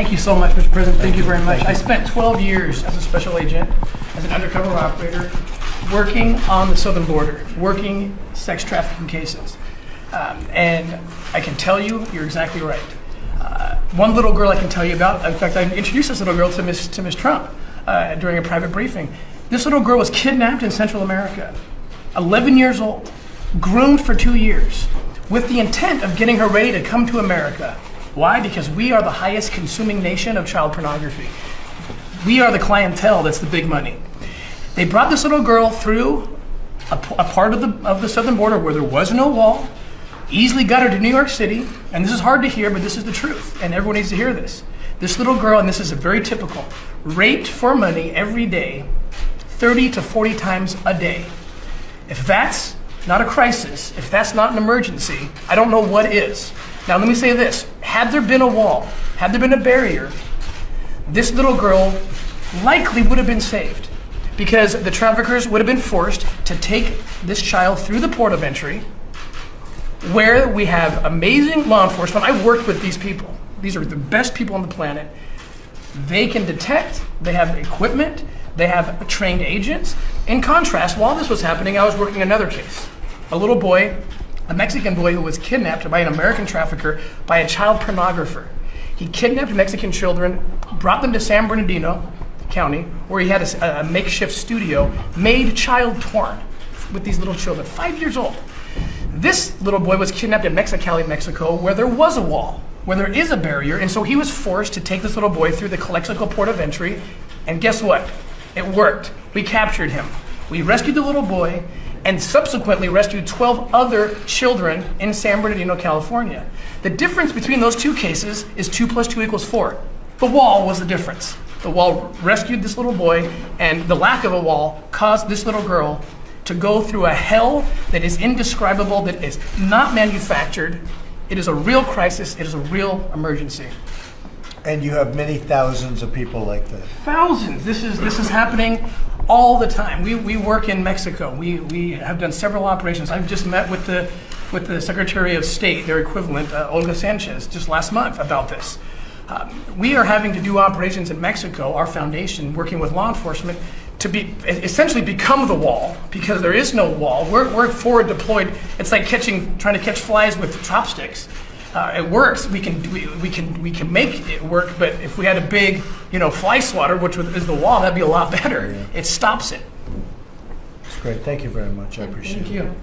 Thank you so much, Mr. President. Thank you very much. I spent 12 years as a special agent, as an undercover operator, working on the southern border, working sex trafficking cases. And I can tell you, you're exactly right. One little girl I can tell you about, in fact, I introduced this little girl to Miss Trump during a private briefing. This little girl was kidnapped in Central America, 11 years old, groomed for 2 years, with the intent of getting her ready to come to America. Why? Because we are the highest consuming nation of child pornography. We are the clientele that's the big money. They brought this little girl through a part of the southern border where there was no wall, easily got her to New York City, and this is hard to hear, but this is the truth, and everyone needs to hear this. This little girl, and this is very typical, raped for money every day, 30 to 40 times a day. If that's not a crisis, if that's not an emergency, I don't know what is. Now let me say this, had there been a wall, had there been a barrier, this little girl likely would have been saved because the traffickers would have been forced to take this child through the port of entry where we have amazing law enforcement. I've worked with these people. These are the best people on the planet. They can detect, they have equipment, they have trained agents. In contrast, while this was happening, I was working another case. A little boy, a Mexican boy who was kidnapped by an American trafficker by a child pornographer. He kidnapped Mexican children, brought them to San Bernardino County, where he had a makeshift studio, made child porn with these little children, 5 years old. This little boy was kidnapped in Mexicali, Mexico, where there was a wall, where there is a barrier, and so he was forced to take this little boy through the Calexico port of entry, and guess what? It worked. We captured him. We rescued the little boy, and subsequently rescued 12 other children in San Bernardino, California. The difference between those two cases is 2 + 2 = 4. The wall was the difference. The wall rescued this little boy, and the lack of a wall caused this little girl to go through a hell that is indescribable, that is not manufactured. It is a real crisis. It is a real emergency. And you have many thousands of people like this. Thousands. This is happening all the time. We work in Mexico. We have done several operations. I've just met with the Secretary of State, their equivalent, Olga Sanchez, just last month about this. We are having to do operations in Mexico, our foundation, working with law enforcement, to essentially become the wall, because there is no wall. We're forward deployed. It's like trying to catch flies with chopsticks. It works. We can make it work, but if we had a big, fly swatter, which is the wall, that'd be a lot better. Yeah. It stops it. That's great. Thank you very much. I appreciate it. Thank you.